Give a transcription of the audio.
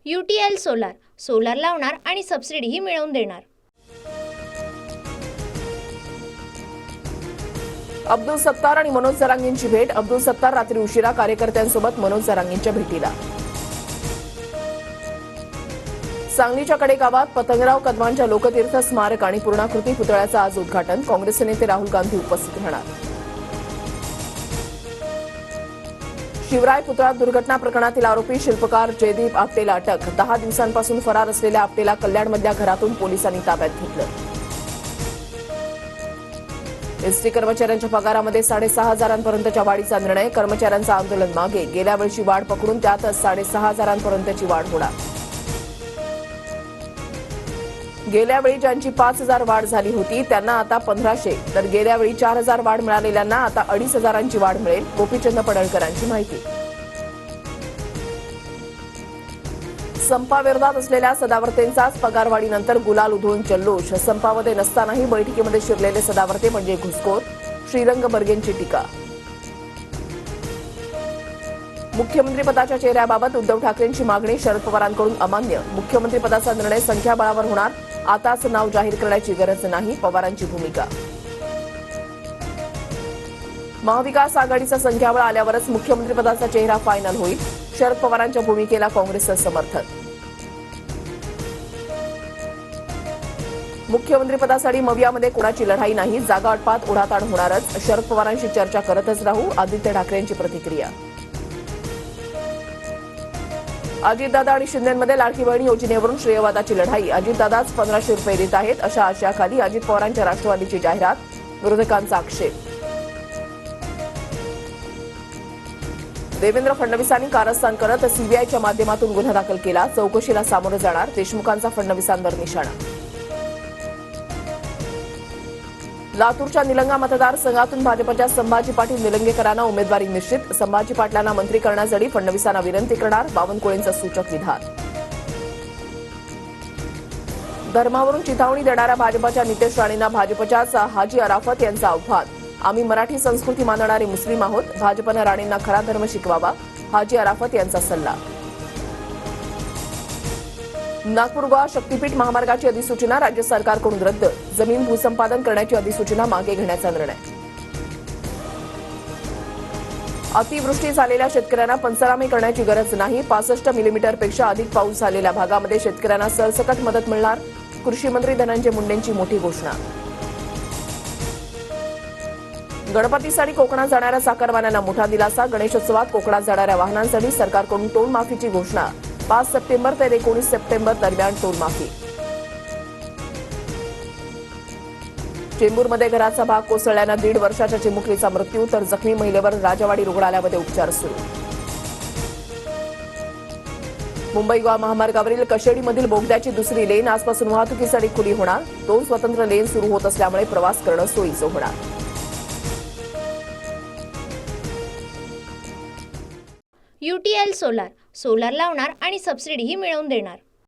UTL solar लावणार आणि सबसिडीही मिळवून देणार। अब्दुल सत्तार आणि मनोज जरांगेंची भेट। अब्दुल सत्तार रात्री उशिरा कार्यकर्त्यांसोबत मनोज जरांगेंच्या भेटीला। सांगलीच्या कडे गावात पतंगराव कदमांच्या लोकतीर्थ स्मारक आणि पूर्णाकृती पुतळ्याचं आज उद्घाटन। काँग्रेसचे नेते राहुल गांधी उपस्थित राहणार। शिवराय पुतळा दुर्घटना प्रकरणातील आरोपी शिल्पकार जयदीप आपटेला अटक। 10 दिवसांपासून फरार असलेल्या आपटेला कल्याणमधल्या घरातून पोलिसांनी ताब्यात घेतलं। एसटी कर्मचाऱ्यांच्या पगारामध्ये 6,500पर्यंतच्या वाढीचा निर्णय। कर्मचाऱ्यांचं आंदोलन मागे। गेल्या वर्षी वाढ पकडून त्यातच 6,500पर्यंतची वाढ होणार। गेल्या वेळी ज्यांची 5,000 वाढ झाली होती त्यांना आता 1,500, तर गेल्या वेळी 4,000 वाढ मिळालेल्यांना आता 2,500ची वाढ मिळेल। गोपीचंद पडळकरांची माहिती। संपाविरोधात असलेल्या सदावर्तेंचाच पगारवाढीनंतर गुलाल उधळून जल्लोष। संपामध्ये नसतानाही बैठकीमध्ये शिरलेले सदावर्ते म्हणजे घुसखोर। श्रीरंग बर्गेंची टीका। मुख्यमंत्रीपदाच्या चेहऱ्याबाबत उद्धव ठाकरेंची मागणी शरद पवारांकडून अमान्य। मुख्यमंत्रीपदाचा निर्णय संख्याबळावर होणार, आताच नाव जाहीर करण्याची गरज नाही, पवारांची भूमिका। महाविकास आघाडीचा संख्याबळ आल्यावरच मुख्यमंत्रीपदाचा चेहरा फायनल होईल। शरद पवारांच्या भूमिकेला काँग्रेसचं समर्थन। मुख्यमंत्रीपदासाठी मवियामध्ये कोणाची लढाई नाही, जागा वाटपात ओढाताण होणारच। शरद पवारांशी चर्चा करतच राहू, आदित्य ठाकरेंची प्रतिक्रिया। अजितदादा आणि शिंदेमध्ये लाडकी बहीण योजनेवरून श्रेयवादाची लढाई। अजितदादाच 1,500 रुपये देत आहेत अशा आशयाखाली अजित पवारांच्या राष्ट्रवादीची जाहिरात। विरोधकांचा आक्षेप। देवेंद्र फडणवीसांनी कारस्थान करत सीबीआयच्या माध्यमातून गुन्हा दाखल केला। चौकशीला सामोरं जाणार। देशमुखांचा फडणवीसांवर निशाणा। लातूरच्या निलंगा मतदारसंघातून भाजपच्या संभाजी पाटील निलंगेकरांना उमेदवारी निश्चित। संभाजी पाटलांना मंत्री करण्यासाठी फडणवीसांना विनंती करणार, बावनकुळेंचं सूचक विधान। धर्मावरून चिथावणी देणाऱ्या भाजपच्या नितेश राणेंना भाजपच्याच हाजी अराफत यांचा आव्हान। आम्ही मराठी संस्कृती मानणारे मुस्लिम आहोत, भाजपनं राणेंना खरा धर्म शिकवावा, हाजी अराफत यांचा सल्ला। नागपूर गोवा शक्तीपीठ महामार्गाची अधिसूचना राज्य सरकारकडून रद्द। जमीन भूसंपादन करण्याची अधिसूचना मागे घेण्याचा निर्णय। अतिवृष्टी झालेल्या शेतकऱ्यांना पंचनामे करण्याची गरज नाही। 65 मिलीमीटरपेक्षा अधिक पाऊस झालेल्या भागामध्ये शेतकऱ्यांना सरसकट मदत मिळणार। कृषी मंत्री धनंजय मुंडेंची मोठी घोषणा। गणपतीसाठी कोकणात जाणाऱ्या चाकरमान्यांना मोठा दिलासा। गणेशोत्सवात कोकणात जाणाऱ्या वाहनांसाठी सरकारकडून टोल माफीची घोषणा। 5 सप्टेंबर ते 19 सप्टेंबर दरम्यान टोल माफी। चेंबूरमध्ये घराचा भाग कोसळल्यानं 1.5 वर्षाच्या चिमुकलीचा मृत्यू, तर जखमी महिलेवर राजावाडी रुग्णालयामध्ये उपचार सुरू। मुंबई गोवा महामार्गावरील कशेडीमधील बोगद्याची दुसरी लेन आजपासून वाहतुकीसाठी खुली होणार। 2 स्वतंत्र लेन सुरू होत असल्यामुळे प्रवास करणं सोयीचं होणार। UTL सोलार लावणार आणि सबसिडीही मिळवून देणार।